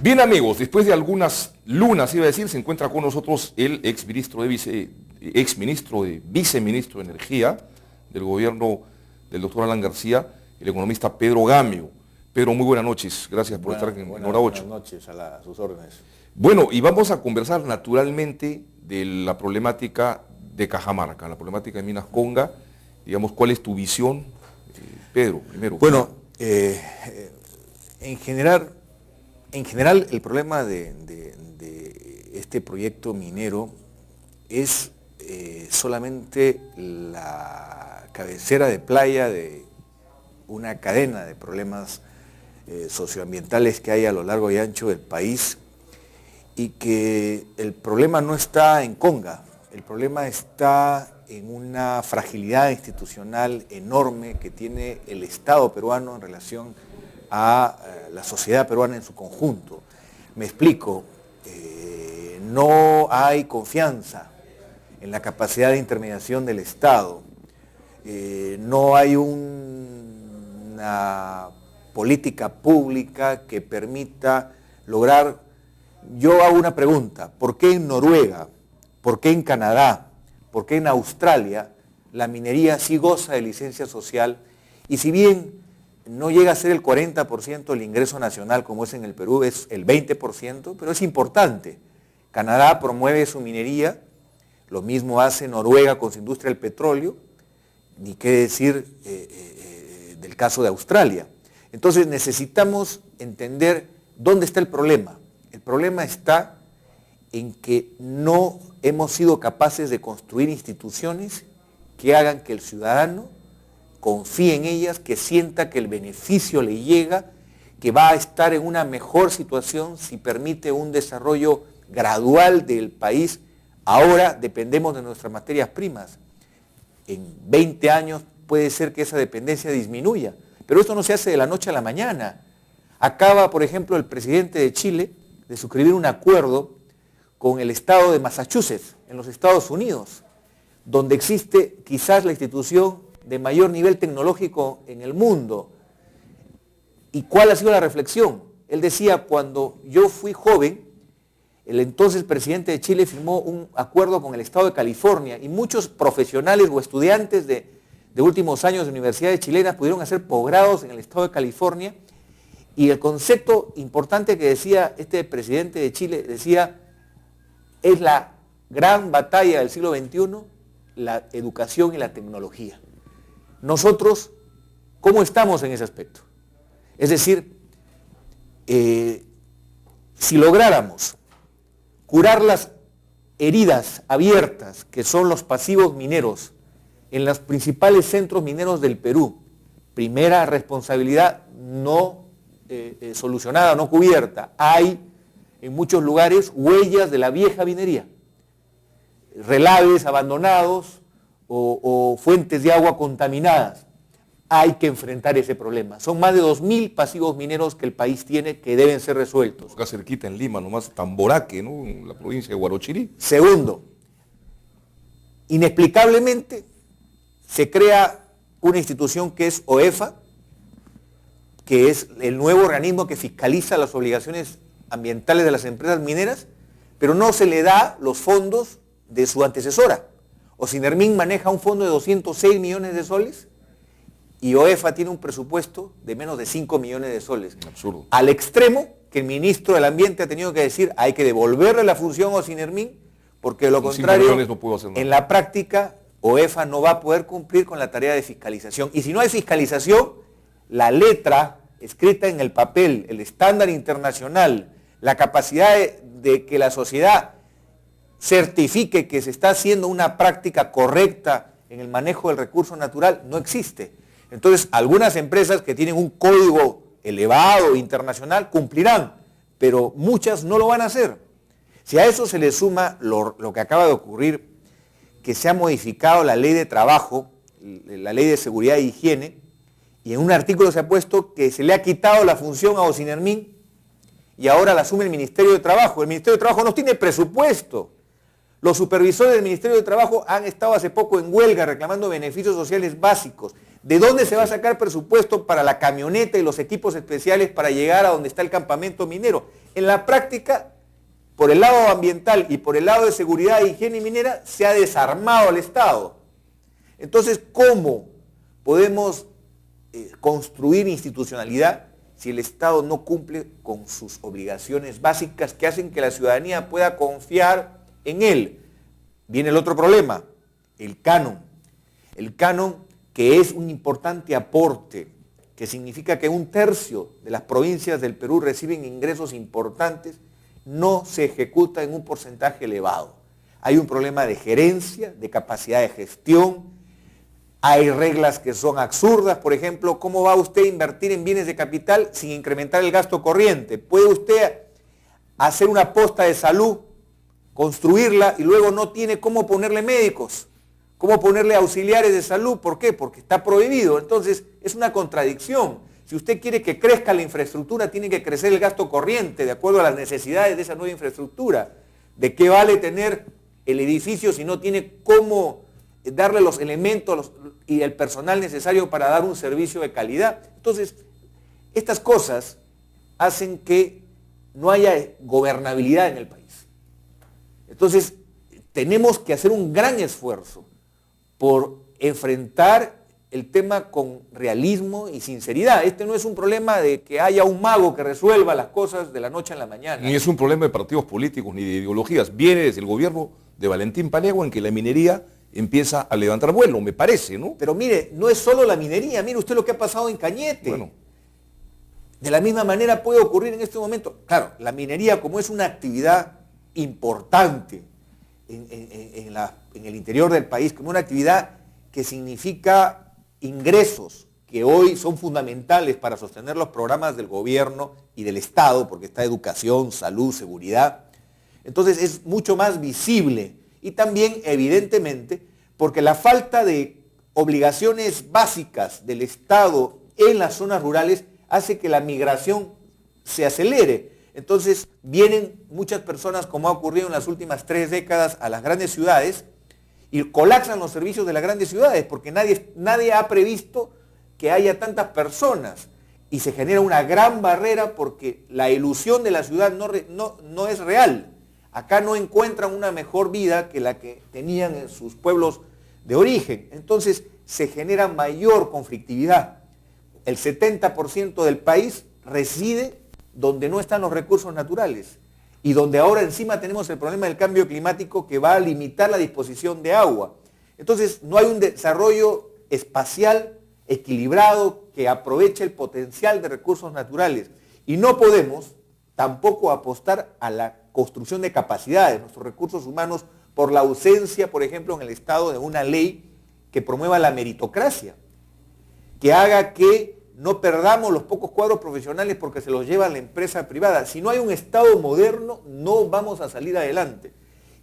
Bien, amigos, después de algunas lunas, iba a decir, se encuentra con nosotros el exministro de viceministro de Energía del gobierno del doctor Alan García, el economista Pedro Gamio. Pedro, muy buenas noches, gracias por estar en Hora 8. Buenas noches, a sus órdenes. Bueno, y vamos a conversar naturalmente de la problemática de Cajamarca, la problemática de Minas Conga. Digamos, ¿cuál es tu visión, Pedro, primero? Bueno, en general el problema de este proyecto minero es solamente la cabecera de playa de una cadena de problemas socioambientales que hay a lo largo y ancho del país, y que el problema no está en Conga, el problema está en una fragilidad institucional enorme que tiene el Estado peruano en relación a la sociedad peruana en su conjunto. Me explico, no hay confianza en la capacidad de intermediación del Estado, no hay una política pública que permita lograr. Yo hago una pregunta: ¿por qué en Noruega, por qué en Canadá, por qué en Australia la minería sí goza de licencia social, y si bien no llega a ser el 40% del ingreso nacional como es en el Perú, es el 20%, pero es importante? Canadá promueve su minería, lo mismo hace Noruega con su industria del petróleo, ni qué decir del caso de Australia. Entonces necesitamos entender dónde está el problema. El problema está en que no hemos sido capaces de construir instituciones que hagan que el ciudadano confíe en ellas, que sienta que el beneficio le llega, que va a estar en una mejor situación si permite un desarrollo gradual del país. Ahora dependemos de nuestras materias primas. En 20 años puede ser que esa dependencia disminuya, pero esto no se hace de la noche a la mañana. Acaba, por ejemplo, el presidente de Chile de suscribir un acuerdo con el estado de Massachusetts, en los Estados Unidos, donde existe quizás la institución de mayor nivel tecnológico en el mundo. ¿Y cuál ha sido la reflexión? Él decía: cuando yo fui joven, el entonces presidente de Chile firmó un acuerdo con el estado de California, y muchos profesionales o estudiantes de últimos años de universidades chilenas pudieron hacer posgrados en el estado de California. Y el concepto importante que decía este presidente de Chile, decía: es la gran batalla del siglo XXI, la educación y la tecnología. Nosotros, ¿cómo estamos en ese aspecto? Es decir, si lográramos curar las heridas abiertas que son los pasivos mineros en los principales centros mineros del Perú, primera responsabilidad no solucionada, no cubierta. Hay en muchos lugares huellas de la vieja minería, relaves abandonados o fuentes de agua contaminadas. Hay que enfrentar ese problema. Son más de 2.000 pasivos mineros que el país tiene que deben ser resueltos. Acá cerquita en Lima, nomás Tamboraque, ¿no?, en la provincia de Huarochirí. Segundo, inexplicablemente se crea una institución que es OEFA, que es el nuevo organismo que fiscaliza las obligaciones ambientales de las empresas mineras, pero no se le da los fondos de su antecesora. Ocinermin maneja un fondo de 206 millones de soles y OEFA tiene un presupuesto de menos de 5 millones de soles. Absurdo. Al extremo que el ministro del Ambiente ha tenido que decir: hay que devolverle la función a Ocinermin, porque de lo contrario, no puedo hacer nada. En la práctica, OEFA no va a poder cumplir con la tarea de fiscalización. Y si no hay fiscalización, la letra escrita en el papel, el estándar internacional, la capacidad de que la sociedad certifique que se está haciendo una práctica correcta en el manejo del recurso natural, no existe. Entonces, algunas empresas que tienen un código elevado internacional cumplirán, pero muchas no lo van a hacer. Si a eso se le suma lo que acaba de ocurrir, que se ha modificado la ley de trabajo, la ley de seguridad e higiene, y en un artículo se ha puesto que se le ha quitado la función a Ocinermin y ahora la asume el Ministerio de Trabajo. El Ministerio de Trabajo no tiene presupuesto. Los supervisores del Ministerio de Trabajo han estado hace poco en huelga reclamando beneficios sociales básicos. ¿De dónde se va a sacar presupuesto para la camioneta y los equipos especiales para llegar a donde está el campamento minero? En la práctica, por el lado ambiental y por el lado de seguridad e higiene minera, se ha desarmado al Estado. Entonces, ¿cómo podemos construir institucionalidad si el Estado no cumple con sus obligaciones básicas que hacen que la ciudadanía pueda confiar en él? Viene el otro problema, el canon. El canon, que es un importante aporte, que significa que 1/3 de las provincias del Perú reciben ingresos importantes, no se ejecuta en un porcentaje elevado. Hay un problema de gerencia, de capacidad de gestión. Hay reglas que son absurdas, por ejemplo, ¿cómo va usted a invertir en bienes de capital sin incrementar el gasto corriente? ¿Puede usted hacer una posta de salud, construirla y luego no tiene cómo ponerle médicos, cómo ponerle auxiliares de salud? ¿Por qué? Porque está prohibido. Entonces, es una contradicción. Si usted quiere que crezca la infraestructura, tiene que crecer el gasto corriente de acuerdo a las necesidades de esa nueva infraestructura. ¿De qué vale tener el edificio si no tiene cómo darle los elementos y el personal necesario para dar un servicio de calidad? Entonces, estas cosas hacen que no haya gobernabilidad en el país. Entonces, tenemos que hacer un gran esfuerzo por enfrentar el tema con realismo y sinceridad. Este no es un problema de que haya un mago que resuelva las cosas de la noche a la mañana. Ni es un problema de partidos políticos ni de ideologías. Viene desde el gobierno de Valentín Paniagua en que la minería empieza a levantar vuelo, me parece, ¿no? Pero mire, no es solo la minería, mire usted lo que ha pasado en Cañete. Bueno. De la misma manera puede ocurrir en este momento. Claro, la minería, como es una actividad importante en el interior del país, como una actividad que significa ingresos que hoy son fundamentales para sostener los programas del gobierno y del Estado, porque está educación, salud, seguridad. Entonces es mucho más visible. Y también, evidentemente, porque la falta de obligaciones básicas del Estado en las zonas rurales hace que la migración se acelere. Entonces vienen muchas personas, como ha ocurrido en las últimas 3 décadas, a las grandes ciudades y colapsan los servicios de las grandes ciudades porque nadie ha previsto que haya tantas personas y se genera una gran barrera porque la ilusión de la ciudad no es real. Acá no encuentran una mejor vida que la que tenían en sus pueblos de origen. Entonces se genera mayor conflictividad. El 70% del país reside donde no están los recursos naturales y donde ahora encima tenemos el problema del cambio climático que va a limitar la disposición de agua. Entonces no hay un desarrollo espacial equilibrado que aproveche el potencial de recursos naturales y no podemos tampoco apostar a la construcción de capacidades de nuestros recursos humanos por la ausencia, por ejemplo, en el Estado de una ley que promueva la meritocracia, que haga que no perdamos los pocos cuadros profesionales porque se los lleva la empresa privada. Si no hay un Estado moderno, no vamos a salir adelante.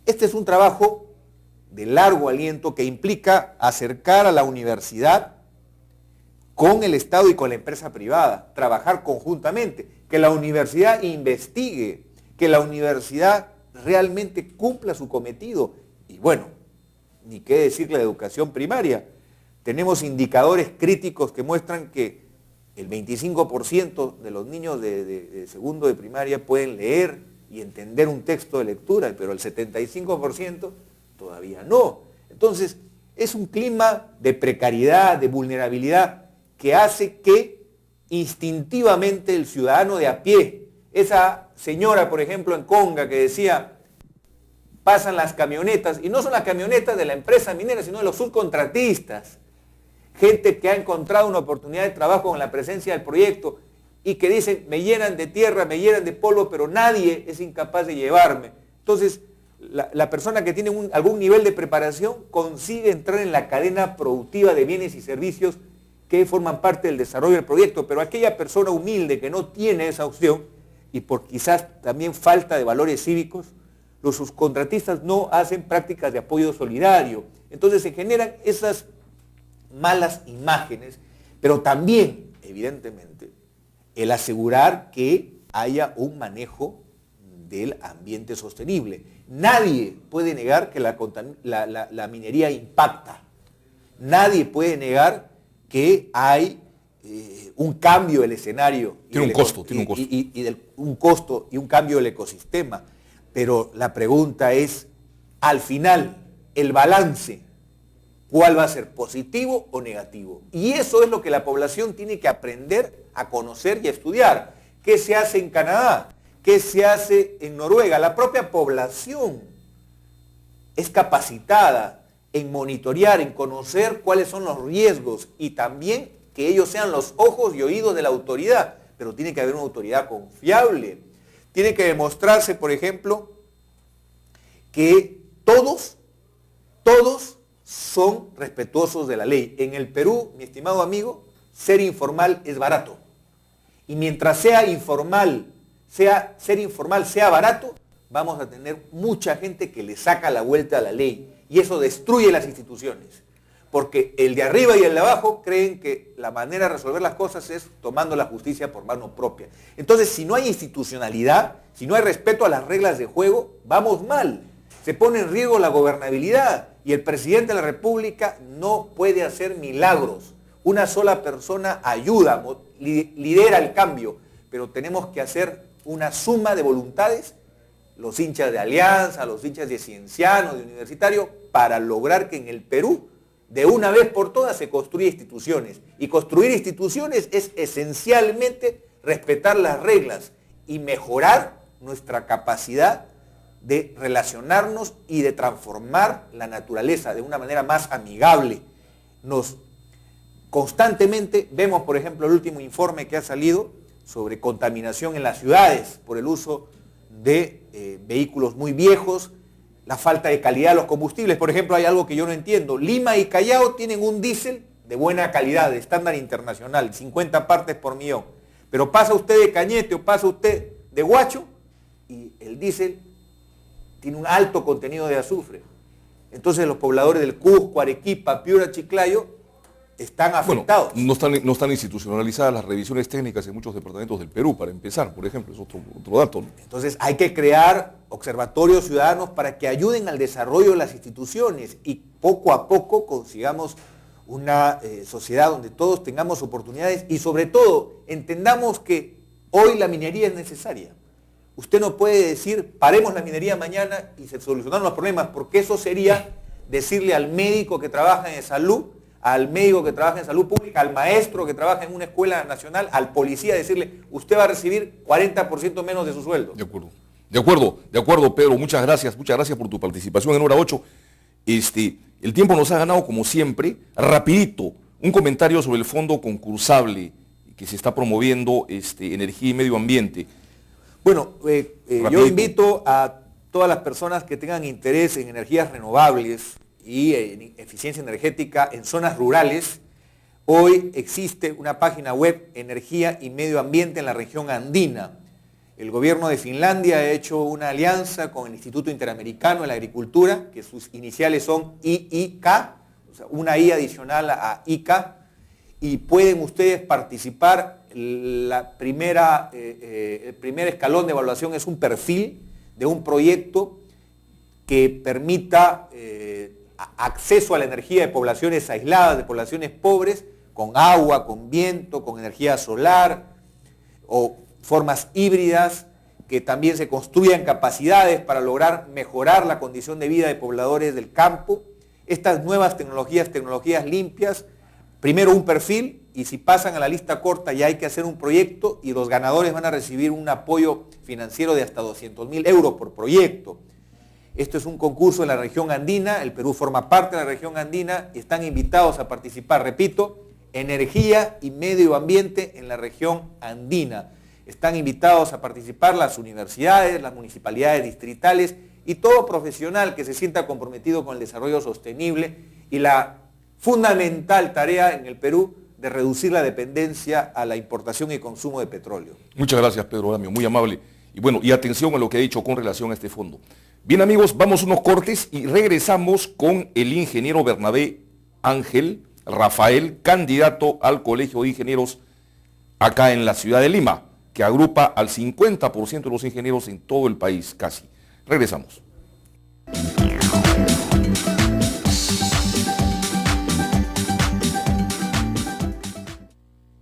Este es un trabajo de largo aliento que implica acercar a la universidad con el Estado y con la empresa privada, trabajar conjuntamente, que la universidad investigue, que la universidad realmente cumpla su cometido. Y bueno, ni qué decir la educación primaria. Tenemos indicadores críticos que muestran que el 25% de los niños de segundo de primaria pueden leer y entender un texto de lectura, pero el 75% todavía no. Entonces, es un clima de precariedad, de vulnerabilidad, que hace que instintivamente el ciudadano de a pie, esa señora, por ejemplo, en Conga, que decía, pasan las camionetas, y no son las camionetas de la empresa minera, sino de los subcontratistas, gente que ha encontrado una oportunidad de trabajo con la presencia del proyecto y que dicen, me llenan de tierra, me llenan de polvo, pero nadie es incapaz de llevarme. Entonces, la persona que tiene algún nivel de preparación consigue entrar en la cadena productiva de bienes y servicios que forman parte del desarrollo del proyecto, pero aquella persona humilde que no tiene esa opción, y por quizás también falta de valores cívicos, los subcontratistas no hacen prácticas de apoyo solidario. Entonces se generan esas malas imágenes, pero también, evidentemente, el asegurar que haya un manejo del ambiente sostenible. Nadie puede negar que la minería impacta. Nadie puede negar que hay un cambio del escenario. Tiene un costo. Un costo y un cambio del ecosistema. Pero la pregunta es, al final, el balance, ¿cuál va a ser, positivo o negativo? Y eso es lo que la población tiene que aprender a conocer y a estudiar. ¿Qué se hace en Canadá? ¿Qué se hace en Noruega? La propia población es capacitada en monitorear, en conocer cuáles son los riesgos y también que ellos sean los ojos y oídos de la autoridad. Pero tiene que haber una autoridad confiable. Tiene que demostrarse, por ejemplo, que todos son respetuosos de la ley. En el Perú, mi estimado amigo, ser informal es barato. Y mientras ser informal sea barato, vamos a tener mucha gente que le saca la vuelta a la ley. Y eso destruye las instituciones. Porque el de arriba y el de abajo creen que la manera de resolver las cosas es tomando la justicia por mano propia. Entonces, si no hay institucionalidad, si no hay respeto a las reglas de juego, vamos mal. Se pone en riesgo la gobernabilidad y el presidente de la República no puede hacer milagros. Una sola persona ayuda, lidera el cambio, pero tenemos que hacer una suma de voluntades, los hinchas de Alianza, los hinchas de Cienciano, de Universitario, para lograr que en el Perú, de una vez por todas, se construya instituciones. Y construir instituciones es esencialmente respetar las reglas y mejorar nuestra capacidad de relacionarnos y de transformar la naturaleza de una manera más amigable. Constantemente vemos, por ejemplo, el último informe que ha salido sobre contaminación en las ciudades por el uso de vehículos muy viejos, la falta de calidad de los combustibles. Por ejemplo, hay algo que yo no entiendo. Lima y Callao tienen un diésel de buena calidad, de estándar internacional, 50 partes por millón. Pero pasa usted de Cañete o pasa usted de Huacho y el diésel tiene un alto contenido de azufre. Entonces los pobladores del Cusco, Arequipa, Piura, Chiclayo están afectados. Bueno, no están institucionalizadas las revisiones técnicas en muchos departamentos del Perú, para empezar, por ejemplo, es otro dato. Entonces hay que crear observatorios ciudadanos para que ayuden al desarrollo de las instituciones y poco a poco consigamos una sociedad donde todos tengamos oportunidades y sobre todo entendamos que hoy la minería es necesaria. Usted no puede decir, paremos la minería mañana y se solucionaron los problemas, porque eso sería decirle al médico que trabaja en salud, al médico que trabaja en salud pública, al maestro que trabaja en una escuela nacional, al policía, decirle, usted va a recibir 40% menos de su sueldo. De acuerdo, Pedro, muchas gracias por tu participación en Hora 8. El tiempo nos ha ganado como siempre. Rapidito, un comentario sobre el fondo concursable que se está promoviendo Energía y Medio Ambiente. Bueno, yo invito a todas las personas que tengan interés en energías renovables y en eficiencia energética en zonas rurales. Hoy existe una página web, Energía y Medio Ambiente en la región andina. El gobierno de Finlandia ha hecho una alianza con el Instituto Interamericano de la Agricultura, que sus iniciales son IIK, o sea, una I adicional a ICA, y pueden ustedes participar. El primer escalón de evaluación es un perfil de un proyecto que permita acceso a la energía de poblaciones aisladas, de poblaciones pobres, con agua, con viento, con energía solar, o formas híbridas, que también se construyan capacidades para lograr mejorar la condición de vida de pobladores del campo. Estas nuevas tecnologías limpias, primero un perfil, y si pasan a la lista corta ya hay que hacer un proyecto y los ganadores van a recibir un apoyo financiero de hasta 200.000 euros por proyecto. Esto es un concurso en la región andina, el Perú forma parte de la región andina, y están invitados a participar, repito, Energía y Medio Ambiente en la región andina. Están invitados a participar las universidades, las municipalidades distritales y todo profesional que se sienta comprometido con el desarrollo sostenible y la fundamental tarea en el Perú de reducir la dependencia a la importación y consumo de petróleo. Muchas gracias, Pedro Adamio, muy amable. Y bueno, y atención a lo que ha dicho con relación a este fondo. Bien, amigos, vamos a unos cortes y regresamos con el ingeniero Bernabé Ángel Rafael, candidato al Colegio de Ingenieros acá en la ciudad de Lima, que agrupa al 50% de los ingenieros en todo el país, casi. Regresamos.